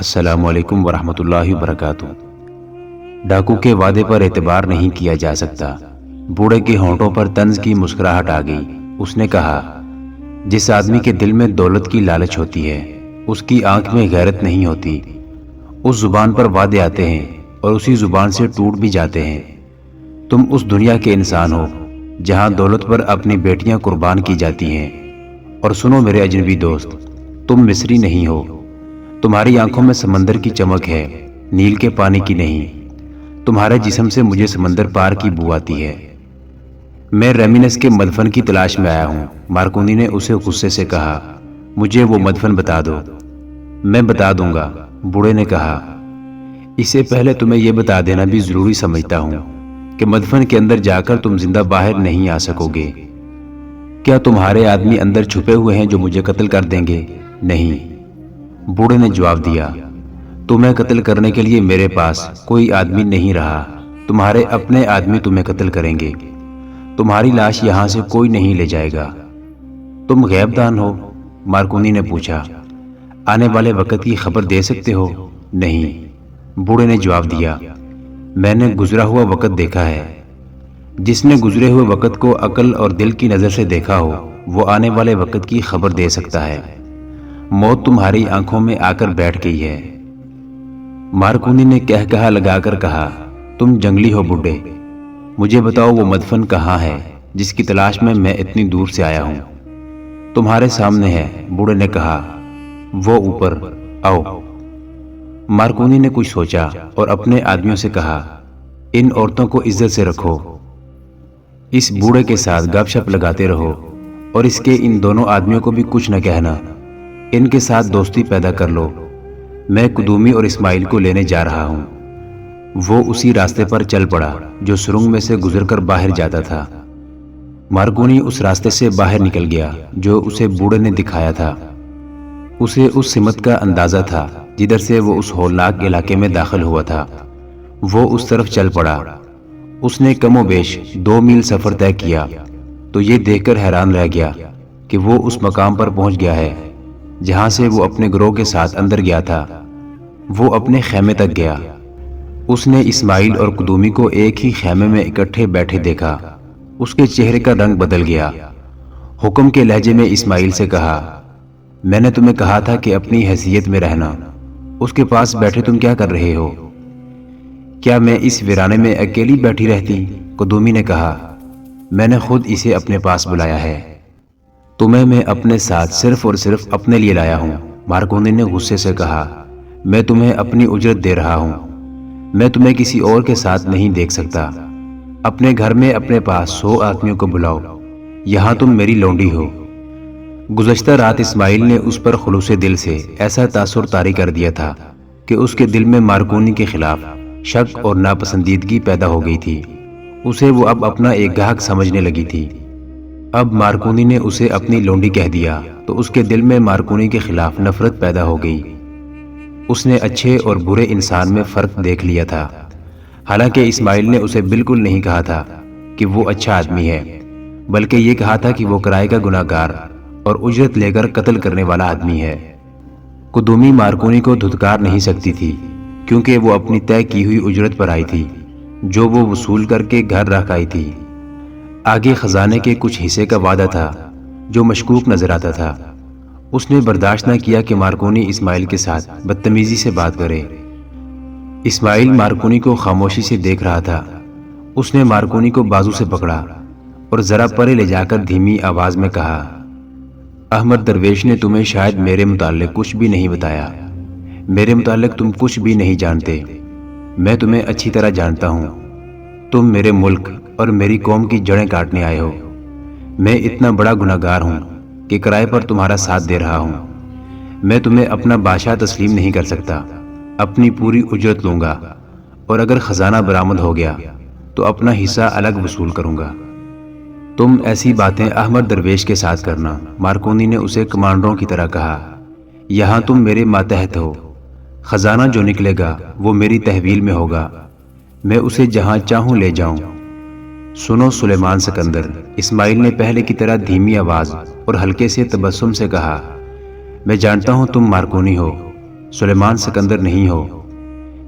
السلام علیکم ورحمۃ اللہ وبرکاتہ۔ ڈاکو کے وعدے پر اعتبار نہیں کیا جا سکتا۔ بوڑھے کے ہونٹوں پر طنز کی مسکراہٹ آ گئی۔ اس نے کہا، جس آدمی کے دل میں دولت کی لالچ ہوتی ہے اس کی آنکھ میں غیرت نہیں ہوتی۔ اس زبان پر وعدے آتے ہیں اور اسی زبان سے ٹوٹ بھی جاتے ہیں۔ تم اس دنیا کے انسان ہو جہاں دولت پر اپنی بیٹیاں قربان کی جاتی ہیں۔ اور سنو میرے اجنبی دوست، تم مصری نہیں ہو۔ تمہاری آنکھوں میں سمندر کی چمک ہے، نیل کے پانی کی نہیں۔ تمہارے جسم سے مجھے سمندر پار کی بو آتی ہے۔ میں ریمینس کے مدفن کی تلاش میں آیا ہوں۔ مارکونی نے اسے غصے سے کہا، مجھے وہ مدفن بتا دو۔ میں بتا دوں گا، بوڑھے نے کہا۔ اس سے پہلے تمہیں یہ بتا دینا بھی ضروری سمجھتا ہوں کہ مدفن کے اندر جا کر تم زندہ باہر نہیں آ سکو گے۔ کیا تمہارے آدمی اندر چھپے ہوئے ہیں جو مجھے قتل کر دیں گے؟ نہیں، بوڑھے نے جواب دیا، تمہیں قتل کرنے کے لیے میرے پاس کوئی آدمی نہیں رہا۔ تمہارے اپنے آدمی تمہیں قتل کریں گے۔ تمہاری لاش یہاں سے کوئی نہیں لے جائے گا۔ تم غیب دان ہو؟ مارکونی نے پوچھا۔ آنے والے وقت کی خبر دے سکتے ہو؟ نہیں، بوڑھے نے جواب دیا، میں نے گزرا ہوا وقت دیکھا ہے۔ جس نے گزرے ہوئے وقت کو عقل اور دل کی نظر سے دیکھا ہو وہ آنے والے وقت کی خبر دے سکتا ہے۔ موت تمہاری آنکھوں میں آ کر بیٹھ گئی ہے۔ مارکونی نے کہا لگا کر کہا، تم جنگلی ہو بڈھے، مجھے بتاؤ وہ مدفن کہاں ہے جس کی تلاش میں اتنی دور سے آیا ہوں؟ تمہارے سامنے ہے، بوڑھے نے کہا، وہ اوپر آؤ۔ مارکونی نے کچھ سوچا اور اپنے آدمیوں سے کہا، ان عورتوں کو عزت سے رکھو، اس بوڑھے کے ساتھ گپ شپ لگاتے رہو اور اس کے ان دونوں آدمیوں کو بھی کچھ نہ کہنا۔ ان کے ساتھ دوستی پیدا کر لو۔ میں قدومی اور اسماعیل کو لینے جا رہا ہوں۔ وہ اسی راستے پر چل پڑا جو سرنگ میں سے گزر کر باہر جاتا تھا۔ مارکونی اس راستے سے باہر نکل گیا جو اسے بوڑھے نے دکھایا تھا۔ اسے اس سمت کا اندازہ تھا جدھر سے وہ اس ہولناک علاقے میں داخل ہوا تھا۔ وہ اس طرف چل پڑا۔ اس نے کم و بیش 2 میل سفر طے کیا تو یہ دیکھ کر حیران رہ گیا کہ وہ اس مقام پر پہنچ گیا ہے جہاں سے وہ اپنے گروہ کے ساتھ اندر گیا تھا۔ وہ اپنے خیمے تک گیا۔ اس نے اسماعیل اور قدومی کو ایک ہی خیمے میں اکٹھے بیٹھے دیکھا۔ اس کے چہرے کا رنگ بدل گیا۔ حکم کے لہجے میں اسماعیل سے کہا، میں نے تمہیں کہا تھا کہ اپنی حیثیت میں رہنا۔ اس کے پاس بیٹھے تم کیا کر رہے ہو؟ کیا میں اس ویرانے میں اکیلی بیٹھی رہتی؟ قدومی نے کہا، میں نے خود اسے اپنے پاس بلایا ہے۔ تمہیں میں اپنے ساتھ صرف اور صرف اپنے لیے لایا ہوں۔ مارکونی نے غصے سے کہا، میں تمہیں اپنی اجرت دے رہا ہوں۔ میں تمہیں کسی اور کے ساتھ نہیں دیکھ سکتا۔ اپنے گھر میں اپنے پاس 100 آدمیوں کو بلاؤ، یہاں تم میری لونڈی ہو۔ گزشتہ رات اسماعیل نے اس پر خلوص دل سے ایسا تاثر طاری کر دیا تھا کہ اس کے دل میں مارکونی کے خلاف شک اور ناپسندیدگی پیدا ہو گئی تھی۔ اسے وہ اب اپنا ایک گاہک سمجھنے لگی تھی۔ اب مارکونی نے اسے اپنی لونڈی کہہ دیا تو اس کے دل میں مارکونی کے خلاف نفرت پیدا ہو گئی۔ اس نے اچھے اور برے انسان میں فرق دیکھ لیا تھا۔ حالانکہ اسماعیل نے اسے بالکل نہیں کہا تھا کہ وہ اچھا آدمی ہے، بلکہ یہ کہا تھا کہ وہ کرائے کا گناہ گار اور اجرت لے کر قتل کرنے والا آدمی ہے۔ قدومی مارکونی کو دھتکار نہیں سکتی تھی کیونکہ وہ اپنی طے کی ہوئی اجرت پر آئی تھی جو وہ وصول کر کے گھر رکھ آئی تھی۔ آگے خزانے کے کچھ حصے کا وعدہ تھا جو مشکوک نظر آتا تھا۔ اس نے برداشت نہ کیا کہ مارکونی اسماعیل کے ساتھ بدتمیزی سے بات کرے۔ اسماعیل مارکونی کو خاموشی سے دیکھ رہا تھا۔ اس نے مارکونی کو بازو سے پکڑا اور ذرا پرے لے جا کر دھیمی آواز میں کہا، احمد درویش نے تمہیں شاید میرے متعلق کچھ بھی نہیں بتایا۔ میرے متعلق تم کچھ بھی نہیں جانتے۔ میں تمہیں اچھی طرح جانتا ہوں۔ تم میرے ملک اور میری قوم کی جڑیں کاٹنے آئے ہو۔ میں اتنا بڑا گناہ گار ہوں کہ کرائے پر تمہارا ساتھ دے رہا ہوں۔ میں تمہیں اپنا بادشاہ تسلیم نہیں کر سکتا۔ اپنی پوری اجرت لوں گا اور اگر خزانہ برآمد ہو گیا تو اپنا حصہ الگ وصول کروں گا۔ تم ایسی باتیں احمد درویش کے ساتھ کرنا، مارکونی نے اسے کمانڈروں کی طرح کہا۔ یہاں تم میرے ماتحت ہو۔ خزانہ جو نکلے گا وہ میری تحویل میں ہوگا۔ میں اسے جہاں چاہوں لے جاؤں۔ سنو سلیمان سکندر، اسماعیل نے پہلے کی طرح دھیمی آواز اور ہلکے سے تبسم سے کہا، میں جانتا ہوں تم مارکونی ہو۔ سلیمان سکندر نہیں ہو،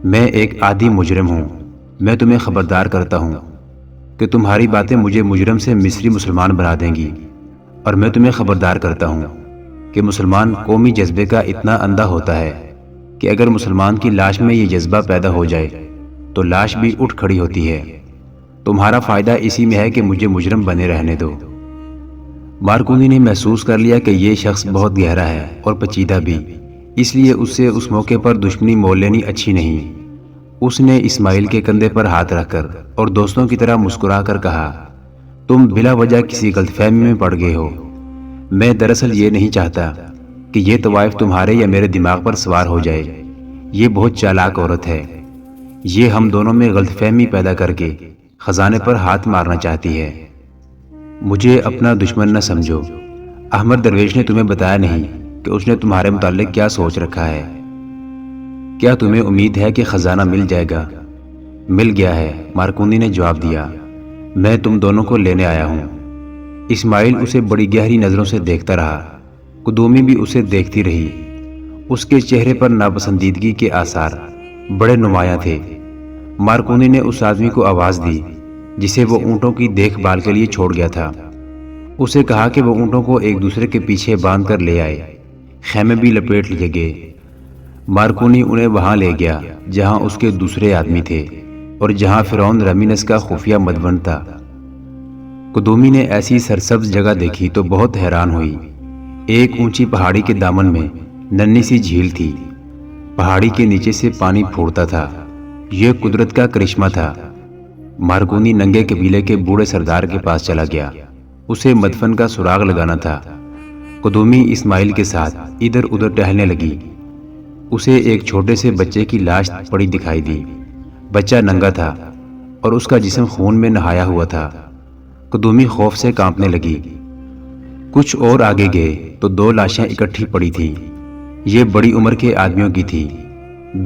میں ایک عادی مجرم ہوں۔ میں تمہیں خبردار کرتا ہوں کہ تمہاری باتیں مجھے مجرم سے مصری مسلمان بنا دیں گی، اور میں تمہیں خبردار کرتا ہوں کہ مسلمان قومی جذبے کا اتنا اندھا ہوتا ہے کہ اگر مسلمان کی لاش میں یہ جذبہ پیدا ہو جائے تو لاش بھی اٹھ کھڑی ہوتی ہے۔ تمہارا فائدہ اسی میں ہے کہ مجھے مجرم بنے رہنے دو۔ مارکونی نے محسوس کر لیا کہ یہ شخص بہت گہرا ہے اور پیچیدہ بھی، اس لیے اس سے اس موقع پر دشمنی مول لینی اچھی نہیں۔ اس نے اسماعیل کے کندھے پر ہاتھ رکھ کر اور دوستوں کی طرح مسکرا کر کہا، تم بلا وجہ کسی غلط فہمی میں پڑ گئے ہو۔ میں دراصل یہ نہیں چاہتا کہ یہ طوائف تمہارے یا میرے دماغ پر سوار ہو جائے۔ یہ بہت چالاک عورت ہے، یہ ہم دونوں میں غلط فہمی پیدا کر کے خزانے پر ہاتھ مارنا چاہتی ہے۔ مجھے اپنا دشمن نہ سمجھو۔ احمد درویش نے تمہیں بتایا نہیں کہ اس نے تمہارے متعلق کیا سوچ رکھا ہے۔ کیا تمہیں امید ہے کہ خزانہ مل جائے گا؟ مل گیا ہے، مارکونی نے جواب دیا۔ میں تم دونوں کو لینے آیا ہوں۔ اسماعیل اسے بڑی گہری نظروں سے دیکھتا رہا، قدومی بھی اسے دیکھتی رہی۔ اس کے چہرے پر ناپسندیدگی کے آثار بڑے نمایاں تھے۔ مارکونی نے اس آدمی کو آواز دی جسے وہ اونٹوں کی دیکھ بھال کے لیے چھوڑ گیا تھا۔ اسے کہا کہ وہ اونٹوں کو ایک دوسرے کے پیچھے باندھ کر لے آئے۔ خیمے بھی لپیٹ لیے گئے۔ مارکونی انہیں وہاں لے گیا جہاں اس کے دوسرے آدمی تھے اور جہاں فرعون رامینس کا خفیہ مدفن تھا۔ قدومی نے ایسی سرسبز جگہ دیکھی تو بہت حیران ہوئی۔ ایک اونچی پہاڑی کے دامن میں ننھی سی جھیل تھی۔ پہاڑی کے نیچے سے پانی پھوٹتا تھا۔ یہ قدرت کا کرشمہ تھا۔ مارکونی ننگے قبیلے کے بوڑھے سردار کے پاس چلا گیا۔ اسے مدفن کا سراغ لگانا تھا۔ قدومی اسماعیل کے ساتھ ادھر ادھر ٹہلنے لگی۔ اسے ایک چھوٹے سے بچے کی لاش پڑی دکھائی دی۔ بچہ ننگا تھا اور اس کا جسم خون میں نہایا ہوا تھا۔ قدومی خوف سے کانپنے لگی۔ کچھ اور آگے گئے تو دو لاشیں اکٹھی پڑی تھیں۔ یہ بڑی عمر کے آدمیوں کی تھی،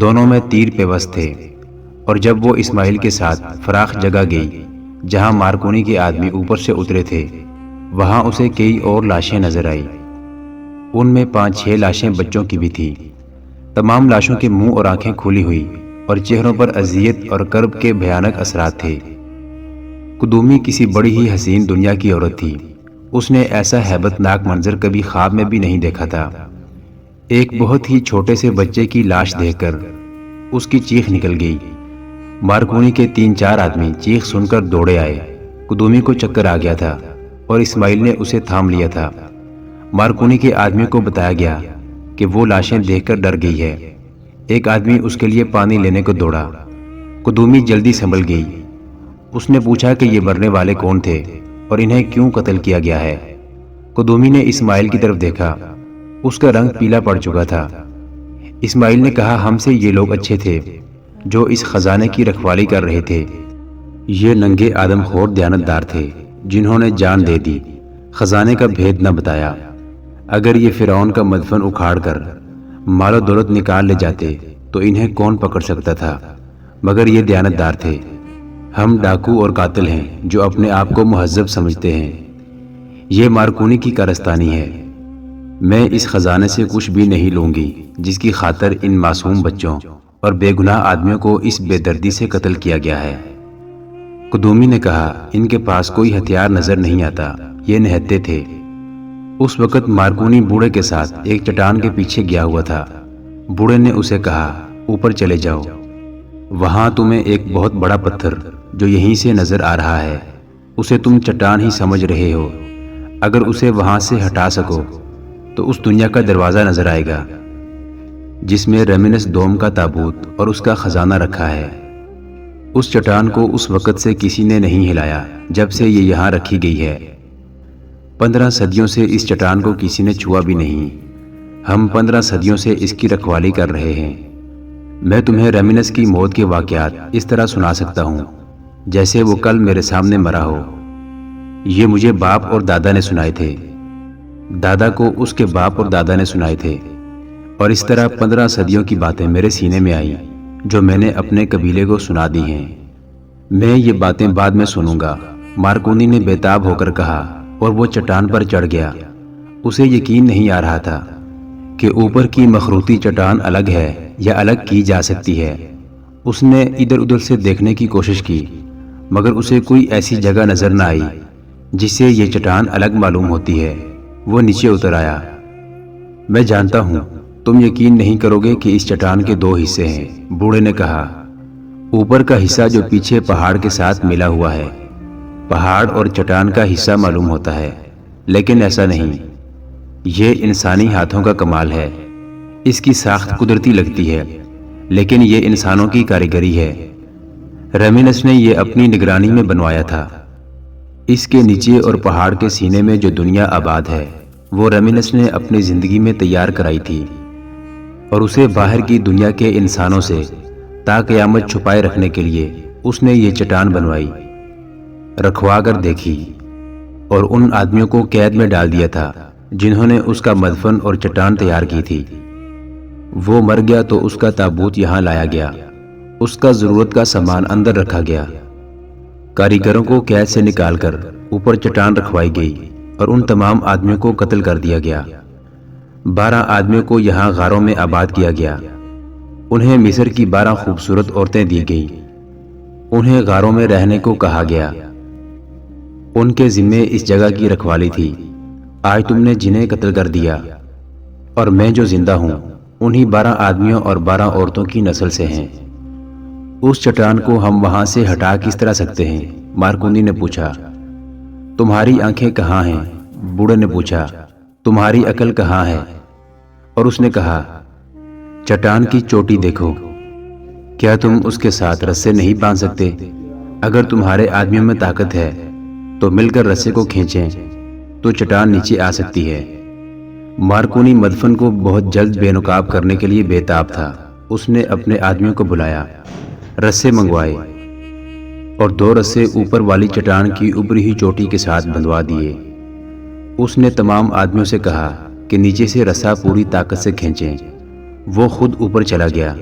دونوں میں تیر پیوست تھے۔ اور جب وہ اسماعیل کے ساتھ فراخ جگہ گئی جہاں مارکونی کے آدمی اوپر سے اترے تھے، وہاں اسے کئی اور لاشیں نظر آئی۔ ان میں 5-6 لاشیں بچوں کی بھی تھیں۔ تمام لاشوں کے منہ اور آنکھیں کھلی ہوئی اور چہروں پر اذیت اور کرب کے بھیانک اثرات تھے۔ قدومی کسی بڑی ہی حسین دنیا کی عورت تھی۔ اس نے ایسا ہیبت ناک منظر کبھی خواب میں بھی نہیں دیکھا تھا۔ ایک بہت ہی چھوٹے سے بچے کی لاش دیکھ کر اس کی چیخ نکل گئی۔ مارکونی کے 3-4 آدمی چیخ سن کر دوڑے آئے۔ قدومی کو چکر آ گیا تھا اور اسماعیل نے اسے تھام لیا تھا۔ مارکونی کے آدمی کو بتایا گیا کہ وہ لاشیں دیکھ کر ڈر گئی ہے۔ ایک آدمی اس کے لیے پانی لینے کو دوڑا۔ قدومی جلدی سنبھل گئی۔ اس نے پوچھا کہ یہ مرنے والے کون تھے اور انہیں کیوں قتل کیا گیا ہے۔ قدومی نے اسماعیل کی طرف دیکھا۔ اس کا رنگ پیلا پڑ چکا تھا۔ اسماعیل نے کہا، ہم سے یہ لوگ اچھے تھے جو اس خزانے کی رکھوالی کر رہے تھے۔ یہ ننگے آدم خور دیانتدار تھے جنہوں نے جان دے دی، خزانے کا بھید نہ بتایا۔ اگر یہ فرعون کا مدفن اکھاڑ کر مال و دولت نکال لے جاتے تو انہیں کون پکڑ سکتا تھا، مگر یہ دیانتدار تھے۔ ہم ڈاکو اور قاتل ہیں جو اپنے آپ کو مہذب سمجھتے ہیں۔ یہ مارکونی کی کارستانی ہے۔ میں اس خزانے سے کچھ بھی نہیں لوں گی جس کی خاطر ان معصوم بچوں اور بے گناہ آدمیوں کو اس بے دردی سے قتل کیا گیا ہے۔ قدومی نے کہا، ان کے پاس کوئی ہتھیار نظر نہیں آتا، یہ نہتے تھے۔ اس وقت مارکونی بوڑھے کے ساتھ ایک چٹان کے پیچھے گیا ہوا تھا۔ بوڑھے نے اسے کہا، اوپر چلے جاؤ، وہاں تمہیں ایک بہت بڑا پتھر جو یہیں سے نظر آ رہا ہے، اسے تم چٹان ہی سمجھ رہے ہو، اگر اسے وہاں سے ہٹا سکو تو اس دنیا کا دروازہ نظر آئے گا جس میں رامینس دوم کا تابوت اور اس کا خزانہ رکھا ہے۔ اس چٹان کو اس وقت سے کسی نے نہیں ہلایا جب سے یہ یہاں رکھی گئی ہے۔ 15 صدیوں سے اس چٹان کو کسی نے چھوا بھی نہیں۔ ہم 15 صدیوں سے اس کی رکھوالی کر رہے ہیں۔ میں تمہیں رامینس کی موت کے واقعات اس طرح سنا سکتا ہوں جیسے وہ کل میرے سامنے مرا ہو۔ یہ مجھے باپ اور دادا نے سنائے تھے، دادا کو اس کے باپ اور دادا نے سنائے تھے، اور اس طرح 15 صدیوں کی باتیں میرے سینے میں آئیں جو میں نے اپنے قبیلے کو سنا دی ہیں۔ میں یہ باتیں بعد میں سنوں گا، مارکونی نے بےتاب ہو کر کہا، اور وہ چٹان پر چڑھ گیا۔ اسے یقین نہیں آ رہا تھا کہ اوپر کی مخروطی چٹان الگ ہے یا الگ کی جا سکتی ہے۔ اس نے ادھر ادھر سے دیکھنے کی کوشش کی مگر اسے کوئی ایسی جگہ نظر نہ آئی جس سے یہ چٹان الگ معلوم ہوتی ہے۔ وہ نیچے اتر آیا۔ میں جانتا ہوں تم یقین نہیں کرو گے کہ اس چٹان کے 2 حصے ہیں، بوڑھے نے کہا۔ اوپر کا حصہ جو پیچھے پہاڑ کے ساتھ ملا ہوا ہے، پہاڑ اور چٹان کا حصہ معلوم ہوتا ہے، لیکن ایسا نہیں۔ یہ انسانی ہاتھوں کا کمال ہے۔ اس کی ساخت قدرتی لگتی ہے لیکن یہ انسانوں کی کاریگری ہے۔ رمینس نے یہ اپنی نگرانی میں بنوایا تھا۔ اس کے نیچے اور پہاڑ کے سینے میں جو دنیا آباد ہے وہ رمینس نے اپنی زندگی میں تیار کرائی تھی اور اسے باہر کی دنیا کے انسانوں سے تا قیامت چھپائے رکھنے کے لیے اس نے یہ چٹان بنوائی، رکھوا کر دیکھی اور ان آدمیوں کو قید میں ڈال دیا تھا جنہوں نے اس کا مدفن اور چٹان تیار کی تھی۔ وہ مر گیا تو اس کا تابوت یہاں لایا گیا، اس کا ضرورت کا سامان اندر رکھا گیا۔ کاریگروں کو قید سے نکال کر اوپر چٹان رکھوائی گئی اور ان تمام آدمیوں کو قتل کر دیا گیا۔ 12 آدمیوں کو یہاں غاروں میں آباد کیا گیا۔ انہیں مصر کی 12 خوبصورت عورتیں دی گئیں۔ انہیں غاروں میں رہنے کو کہا گیا۔ ان کے ذمے اس جگہ کی رکھوالی تھی۔ آج تم نے جنہیں قتل کر دیا اور میں جو زندہ ہوں انہی 12 آدمیوں اور 12 عورتوں کی نسل سے ہیں۔ اس چٹان کو ہم وہاں سے ہٹا کس طرح سکتے ہیں؟ مارکونی نے پوچھا۔ تمہاری آنکھیں کہاں ہیں؟ بوڑھے نے پوچھا۔ تمہاری عقل کہاں ہے؟ اور اس نے کہا، چٹان کی چوٹی دیکھو، کیا تم اس کے ساتھ رسے نہیں باندھ سکتے؟ اگر تمہارے آدمیوں میں طاقت ہے تو مل کر رسے کو کھینچیں تو چٹان نیچے آ سکتی ہے۔ مارکونی مدفن کو بہت جلد بے نقاب کرنے کے لیے بےتاب تھا۔ اس نے اپنے آدمیوں کو بلایا، رسے منگوائے اور 2 رسے اوپر والی چٹان کی ابری ہوئی چوٹی کے ساتھ بندھوا دیے۔ اس نے تمام آدمیوں سے کہا کہ نیچے سے رسا پوری طاقت سے کھینچیں۔ وہ خود اوپر چلا گیا۔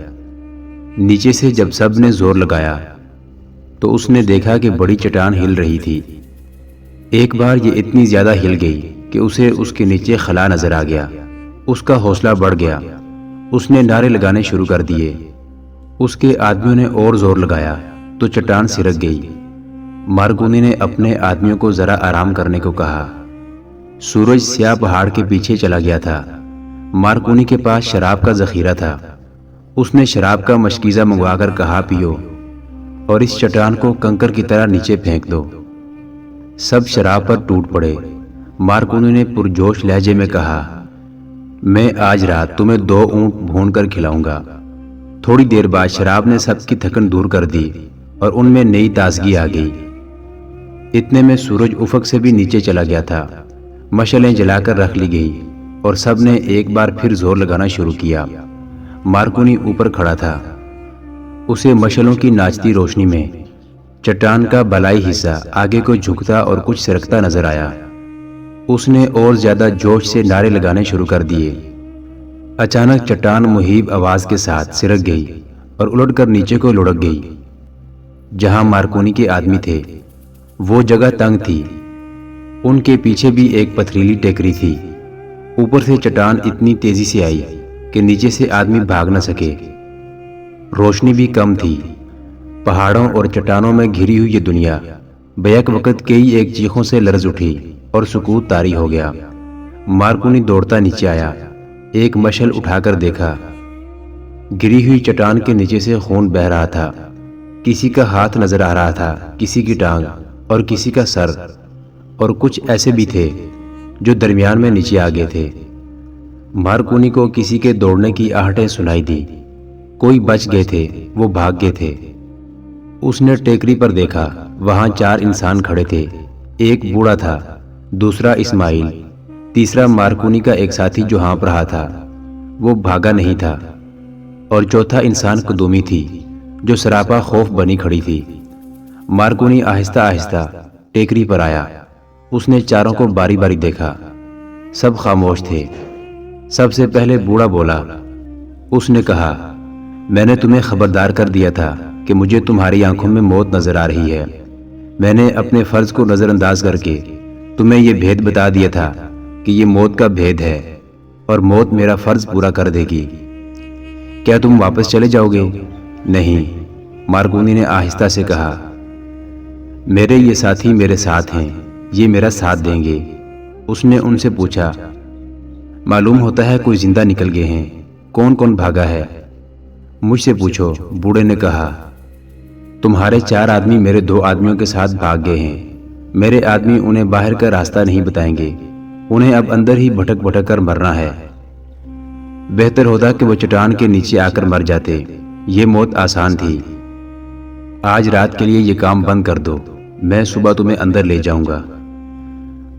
نیچے سے جب سب نے زور لگایا تو اس نے دیکھا کہ بڑی چٹان ہل رہی تھی۔ ایک بار یہ اتنی زیادہ ہل گئی کہ اسے اس کے نیچے خلا نظر آ گیا۔ اس کا حوصلہ بڑھ گیا۔ اس نے نعرے لگانے شروع کر دیے۔ اس کے آدمیوں نے اور زور لگایا تو چٹان سرک گئی۔ مارکونی نے اپنے آدمیوں کو ذرا آرام کرنے کو کہا۔ سورج سیاہ پہاڑ کے پیچھے چلا گیا تھا۔ مارکونی کے پاس شراب کا ذخیرہ تھا۔ اس نے شراب کا مشکیزہ منگوا کر کہا، پیو اور اس چٹان کو کنکر کی طرح نیچے پھینک دو۔ سب شراب پر ٹوٹ پڑے۔ مارکونی نے پرجوش لہجے میں کہا، میں آج رات تمہیں 2 اونٹ بھون کر کھلاؤں گا۔ تھوڑی دیر بعد شراب نے سب کی تھکن دور کر دی اور ان میں نئی تازگی آ گئی۔ اتنے میں سورج افق سے بھی نیچے چلا گیا تھا۔ مشعلیں جلا کر رکھ لی گئی اور سب نے ایک بار پھر زور لگانا شروع کیا۔ مارکونی اوپر کھڑا تھا۔ اسے مشعلوں کی ناچتی روشنی میں چٹان کا بالائی حصہ آگے کو جھکتا اور کچھ سرکتا نظر آیا۔ اس نے اور زیادہ جوش سے نعرے لگانے شروع کر دیے۔ اچانک چٹان مہیب آواز کے ساتھ سرک گئی اور الٹ کر نیچے کو لڑک گئی۔ جہاں مارکونی کے آدمی تھے وہ جگہ تنگ تھی۔ ان کے پیچھے بھی ایک پتھریلی ٹیکری تھی۔ اوپر سے چٹان اتنی تیزی سے آئی کہ نیچے سے آدمی بھاگ نہ سکے۔ روشنی بھی کم تھی۔ پہاڑوں اور چٹانوں میں گھری ہوئی یہ دنیا بیک وقت کئی ایک چیخوں سے لرز اٹھی اور سکوت طاری ہو گیا۔ مارکونی دوڑتا نیچے آیا، ایک مشعل اٹھا کر دیکھا۔ گری ہوئی چٹان کے نیچے سے خون بہہ رہا تھا۔ کسی کا ہاتھ نظر آ رہا تھا، کسی کی ٹانگ اور کسی کا سر، اور کچھ ایسے بھی تھے جو درمیان میں نیچے آ گئے تھے۔ مارکونی کو کسی کے دوڑنے کی آہٹیں سنائی دی۔ کوئی بچ گئے تھے، وہ بھاگ گئے تھے۔ اس نے ٹیکری پر دیکھا، وہاں 4 انسان کھڑے تھے۔ ایک بوڑھا تھا، دوسرا اسماعیل، تیسرا مارکونی کا ایک ساتھی جو ہانپ رہا تھا، وہ بھاگا نہیں تھا، اور چوتھا انسان قدومی تھی جو سراپا خوف بنی کھڑی تھی۔ مارکونی آہستہ آہستہ ٹیکری پر آیا۔ اس نے چاروں کو باری باری دیکھا۔ سب خاموش تھے۔ سب سے پہلے بوڑھا بولا۔ اس نے کہا، میں نے تمہیں خبردار کر دیا تھا کہ مجھے تمہاری آنکھوں میں موت نظر آ رہی ہے۔ میں نے اپنے فرض کو نظر انداز کر کے تمہیں یہ بھید بتا دیا تھا کہ یہ موت کا بھید ہے، اور موت میرا فرض پورا کر دے گی۔ کیا تم واپس چلے جاؤ گے؟ نہیں، مارکونی نے آہستہ سے کہا، میرے یہ ساتھی میرے ساتھ ہیں، یہ میرا ساتھ دیں گے۔ اس نے ان سے پوچھا، معلوم ہوتا ہے کوئی زندہ نکل گئے ہیں، کون کون بھاگا ہے؟ مجھ سے پوچھو، بوڑھے نے کہا، تمہارے 4 آدمی میرے 2 آدمیوں کے ساتھ بھاگ گئے ہیں۔ میرے آدمی انہیں باہر کا راستہ نہیں بتائیں گے، انہیں اب اندر ہی بھٹک بھٹک کر مرنا ہے۔ بہتر ہوتا کہ وہ چٹان کے نیچے آ کر مر جاتے، یہ موت آسان تھی۔ آج رات کے لیے یہ کام بند کر دو، میں صبح تمہیں اندر لے جاؤں گا۔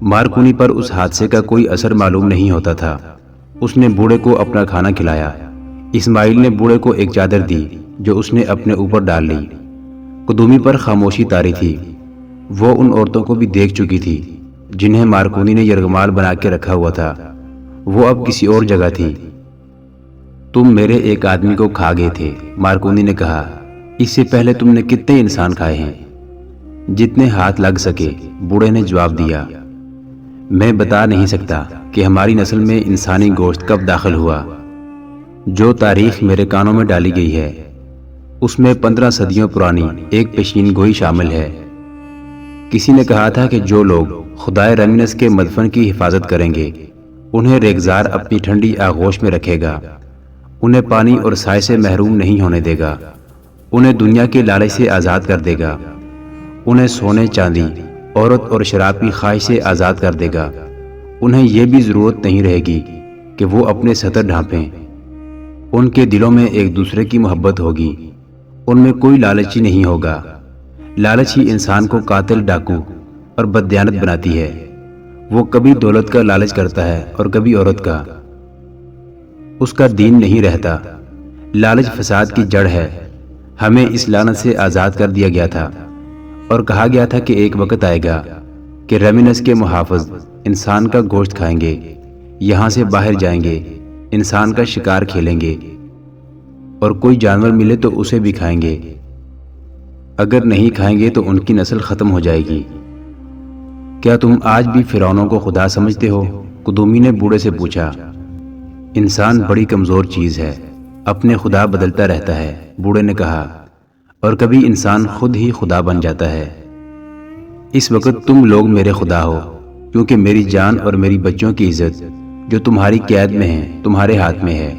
مارکونی پر اس حادثے کا کوئی اثر معلوم نہیں ہوتا تھا۔ اس نے بوڑھے کو اپنا کھانا کھلایا۔ اسماعیل نے بوڑھے کو ایک چادر دی جو اس نے اپنے اوپر ڈال لی۔ قدومی پر خاموشی طاری تھی۔ وہ ان عورتوں کو بھی دیکھ چکی تھی جنہیں مارکونی نے یرغمال بنا کے رکھا ہوا تھا، وہ اب کسی اور جگہ تھی۔ تم میرے ایک آدمی کو کھا گئے تھے، مارکونی نے کہا، اس سے پہلے تم نے کتنے انسان کھائے ہیں؟ جتنے ہاتھ لگ سکے، بوڑھے نے جواب دیا۔ میں بتا نہیں سکتا کہ ہماری نسل میں انسانی گوشت کب داخل ہوا۔ جو تاریخ میرے کانوں میں ڈالی گئی ہے اس میں 15 صدیوں پرانی ایک پیشین گوئی شامل ہے۔ کسی نے کہا تھا کہ جو لوگ خدائے رمینس کے مدفن کی حفاظت کریں گے انہیں ریگزار اپنی ٹھنڈی آغوش میں رکھے گا، انہیں پانی اور سائے سے محروم نہیں ہونے دے گا، انہیں دنیا کے لالچ سے آزاد کر دے گا، انہیں سونے چاندی، عورت اور شراب کی خواہش سے آزاد کر دے گا، انہیں یہ بھی ضرورت نہیں رہے گی کہ وہ اپنے سطر ڈھانپیں، ان کے دلوں میں ایک دوسرے کی محبت ہوگی، ان میں کوئی لالچی نہیں ہوگا۔ لالچ ہی انسان کو قاتل، ڈاکو اور بددیانت بناتی ہے۔ وہ کبھی دولت کا لالچ کرتا ہے اور کبھی عورت کا، اس کا دین نہیں رہتا۔ لالچ فساد کی جڑ ہے۔ ہمیں اس لعنت سے آزاد کر دیا گیا تھا اور کہا گیا تھا کہ ایک وقت آئے گا کہ رمینس کے محافظ انسان کا گوشت کھائیں گے، یہاں سے باہر جائیں گے، انسان کا شکار کھیلیں گے، اور کوئی جانور ملے تو اسے بھی کھائیں گے۔ اگر نہیں کھائیں گے تو ان کی نسل ختم ہو جائے گی۔ کیا تم آج بھی فرعونوں کو خدا سمجھتے ہو؟ قدومی نے بوڑھے سے پوچھا۔ انسان بڑی کمزور چیز ہے، اپنے خدا بدلتا رہتا ہے، بوڑھے نے کہا، اور کبھی انسان خود ہی خدا بن جاتا ہے۔ اس وقت تم لوگ میرے خدا ہو، کیونکہ میری جان اور میری بچوں کی عزت جو تمہاری قید میں ہے تمہارے ہاتھ میں ہے۔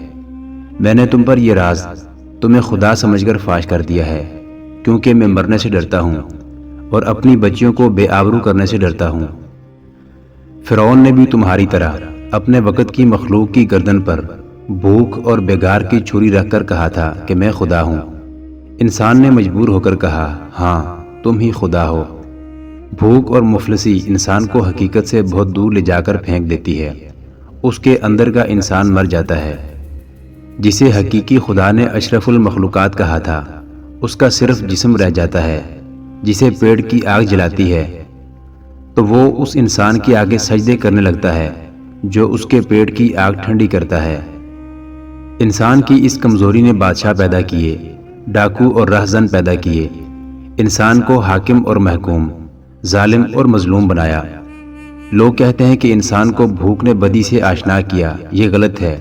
میں نے تم پر یہ راز تمہیں خدا سمجھ کر فاش کر دیا ہے، کیونکہ میں مرنے سے ڈرتا ہوں اور اپنی بچیوں کو بے آبرو کرنے سے ڈرتا ہوں۔ فرعون نے بھی تمہاری طرح اپنے وقت کی مخلوق کی گردن پر بھوک اور بیگار کی چھری رکھ کر کہا تھا کہ میں خدا ہوں۔ انسان نے مجبور ہو کر کہا، ہاں تم ہی خدا ہو۔ بھوک اور مفلسی انسان کو حقیقت سے بہت دور لے جا کر پھینک دیتی ہے۔ اس کے اندر کا انسان مر جاتا ہے۔ جسے حقیقی خدا نے اشرف المخلوقات کہا تھا، اس کا صرف جسم رہ جاتا ہے۔ جسے پیٹ کی آگ جلاتی ہے تو وہ اس انسان کے آگے سجدے کرنے لگتا ہے جو اس کے پیٹ کی آگ ٹھنڈی کرتا ہے۔ انسان کی اس کمزوری نے بادشاہ پیدا کیے، ڈاکو اور رہزن پیدا کیے، انسان کو حاکم اور محکوم، ظالم اور مظلوم بنایا۔ لوگ کہتے ہیں کہ انسان کو بھوک نے بدی سے آشنا کیا، یہ غلط ہے۔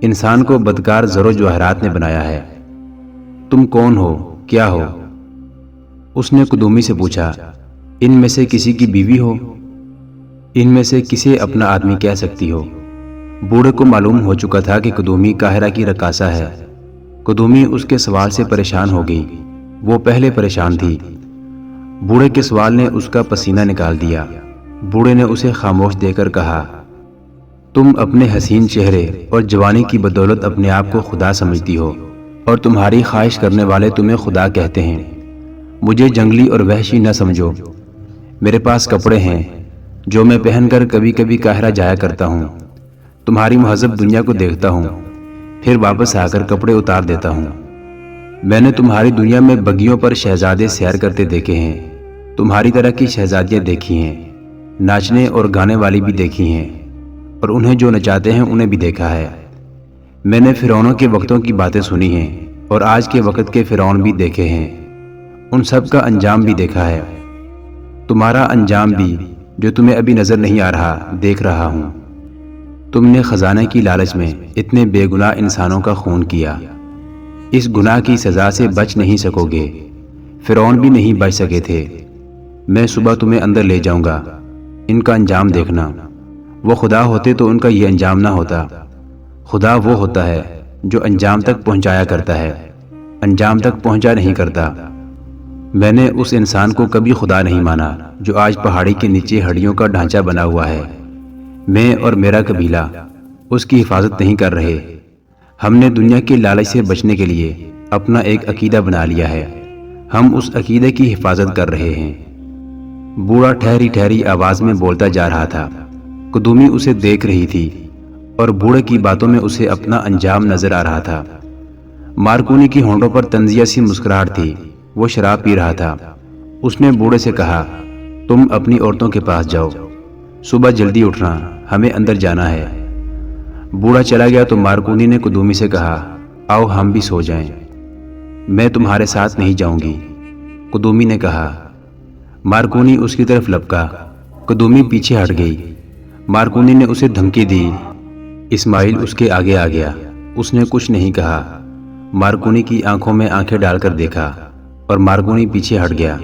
انسان کو بدکار زر و جواہرات نے بنایا ہے۔ تم کون ہو؟ کیا ہو؟ اس نے قدومی سے پوچھا، ان میں سے کسی کی بیوی ہو؟ ان میں سے کسے اپنا آدمی کہہ سکتی ہو؟ بوڑھے کو معلوم ہو چکا تھا کہ قدومی قاہرہ کی رقاصہ ہے۔ قدومی اس کے سوال سے پریشان ہو گئی، وہ پہلے پریشان تھی۔ بوڑھے کے سوال نے اس کا پسینہ نکال دیا۔ بوڑھے نے اسے خاموش دے کر کہا، تم اپنے حسین چہرے اور جوانی کی بدولت اپنے آپ کو خدا سمجھتی ہو، اور تمہاری خواہش کرنے والے تمہیں خدا کہتے ہیں۔ مجھے جنگلی اور وحشی نہ سمجھو۔ میرے پاس کپڑے ہیں جو میں پہن کر کبھی کبھی قاہرہ جایا کرتا ہوں، تمہاری مہذب دنیا کو دیکھتا ہوں، پھر واپس آ کر کپڑے اتار دیتا ہوں۔ میں نے تمہاری دنیا میں بگیوں پر شہزادے سیر کرتے دیکھے ہیں، تمہاری طرح کی شہزادیاں دیکھی ہیں، ناچنے اور گانے والی بھی دیکھی ہیں، اور انہیں جو نچاتے ہیں انہیں بھی دیکھا ہے۔ میں نے فرعونوں کے وقتوں کی باتیں سنی ہیں اور آج کے وقت کے فرعون بھی دیکھے ہیں، ان سب کا انجام بھی دیکھا ہے۔ تمہارا انجام بھی جو تمہیں ابھی نظر نہیں آ رہا، دیکھ رہا ہوں۔ تم نے خزانے کی لالچ میں اتنے بے گناہ انسانوں کا خون کیا، اس گناہ کی سزا سے بچ نہیں سکو گے۔ فرعون بھی نہیں بچ سکے تھے۔ میں صبح تمہیں اندر لے جاؤں گا، ان کا انجام دیکھنا۔ وہ خدا ہوتے تو ان کا یہ انجام نہ ہوتا۔ خدا وہ ہوتا ہے جو انجام تک پہنچایا کرتا ہے، انجام تک پہنچا نہیں کرتا۔ میں نے اس انسان کو کبھی خدا نہیں مانا جو آج پہاڑی کے نیچے ہڈیوں کا ڈھانچہ بنا ہوا ہے۔ میں اور میرا قبیلہ اس کی حفاظت نہیں کر رہے۔ ہم نے دنیا کے لالچ سے بچنے کے لیے اپنا ایک عقیدہ بنا لیا ہے، ہم اس عقیدے کی حفاظت کر رہے ہیں۔ بوڑھا ٹھہری ٹھہری آواز میں بولتا جا رہا تھا۔ قدومی اسے دیکھ رہی تھی اور بوڑھے کی باتوں میں اسے اپنا انجام نظر آ رہا تھا۔ مارکونی کی ہونٹوں پر طنزیہ سی مسکراہٹ تھی۔ وہ شراب پی رہا تھا۔ اس نے بوڑھے سے کہا، تم اپنی عورتوں کے پاس جاؤ، صبح جلدی اٹھنا، ہمیں اندر جانا ہے۔ بوڑھا چلا گیا تو مارکونی نے قدومی سے کہا، آؤ ہم بھی سو جائیں۔ میں تمہارے ساتھ نہیں جاؤں گی، قدومی نے کہا۔ مارکونی اس کی طرف لپکا۔ قدومی پیچھے ہٹ گئی۔ مارکونی نے اسے دھمکی دی۔ اسماعیل اس کے آگے آ گیا۔ اس نے کچھ نہیں کہا۔ مارکونی کی آنکھوں میں آنکھیں ڈال کر دیکھا اور مارکونی پیچھے ہٹ گیا۔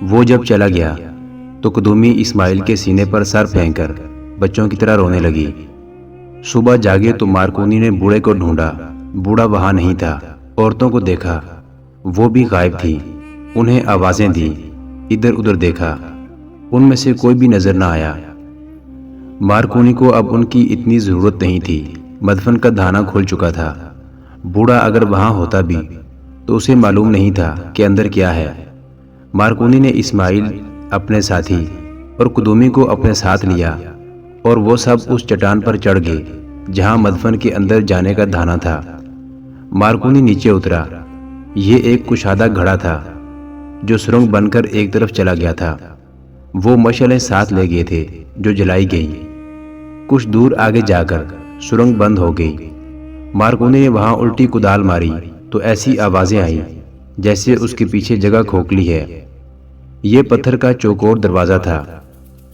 وہ جب چلا گیا تو قدومی اسماعیل کے سینے پر سر پھینک کر بچوں کی طرح رونے لگی۔ صبح جاگے تو مارکونی نے بوڑھے کو ڈھونڈا۔ بوڑھا وہاں نہیں تھا۔ عورتوں کو دیکھا، وہ بھی غائب تھیں۔ انہیں آوازیں دیں، ادھر ادھر دیکھا، ان میں سے کوئی بھی نظر نہ آیا۔ مارکونی کو اب ان کی اتنی ضرورت نہیں تھی۔ مدفن کا دھانا کھل چکا تھا۔ بوڑھا اگر وہاں ہوتا بھی تو اسے معلوم نہیں تھا کہ اندر کیا ہے۔ مارکونی نے اسماعیل، اپنے ساتھی اور قدومی کو اپنے ساتھ لیا اور وہ سب اس چٹان پر چڑھ گئے جہاں مدفن کے اندر جانے کا دھانا تھا۔ مارکونی نیچے اترا۔ یہ ایک کشادہ گھڑا تھا جو سرنگ بن کر ایک طرف چلا گیا تھا۔ وہ مشعلیں ساتھ لے گئے تھے جو جلائی گئی۔ کچھ دور آگے جا کر سرنگ بند ہو گئی۔ مارکونی نے وہاں الٹی کدال ماری تو ایسی آوازیں آئیں جیسے اس کے پیچھے جگہ کھوکھلی ہے۔ یہ پتھر کا چوکور دروازہ تھا۔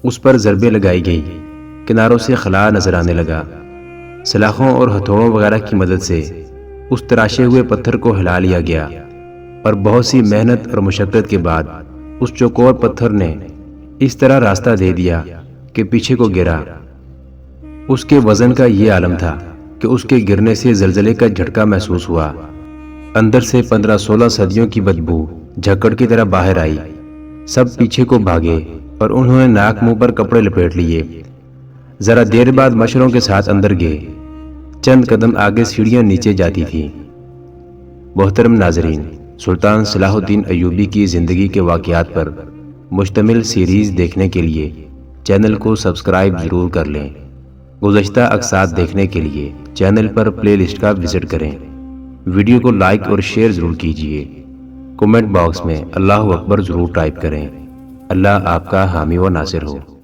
اس پر ضربیں لگائی گئی، کناروں سے خلا نظر آنے لگا۔ سلاخوں اور ہتھوڑوں وغیرہ کی مدد سے اس تراشے ہوئے پتھر کو ہلا لیا گیا اور بہت سی محنت اور مشقت کے بعد اس چوکور پتھر نے اس طرح راستہ دے دیا کہ پیچھے کو گرا۔ اس کے وزن کا یہ عالم تھا کہ اس کے گرنے سے زلزلے کا جھٹکا محسوس ہوا۔ اندر سے 15-16 صدیوں کی بدبو جھکڑ کی طرح باہر آئی۔ سب پیچھے کو بھاگے اور انہوں نے ناک منہ پر کپڑے لپیٹ لیے۔ ذرا دیر بعد مشروں کے ساتھ اندر گئے۔ چند قدم آگے سیڑھیاں نیچے جاتی تھیں۔ محترم ناظرین، سلطان صلاح الدین ایوبی کی زندگی کے واقعات پر مشتمل سیریز دیکھنے کے لیے چینل کو سبسکرائب ضرور کر لیں۔ گزشتہ اقساط دیکھنے کے لیے چینل پر پلے لسٹ کا وزٹ کریں۔ ویڈیو کو لائک اور شیئر ضرور کیجیے۔ کومنٹ باکس میں اللہ اکبر ضرور ٹائپ کریں۔ اللہ آپ کا حامی و ناصر ہو۔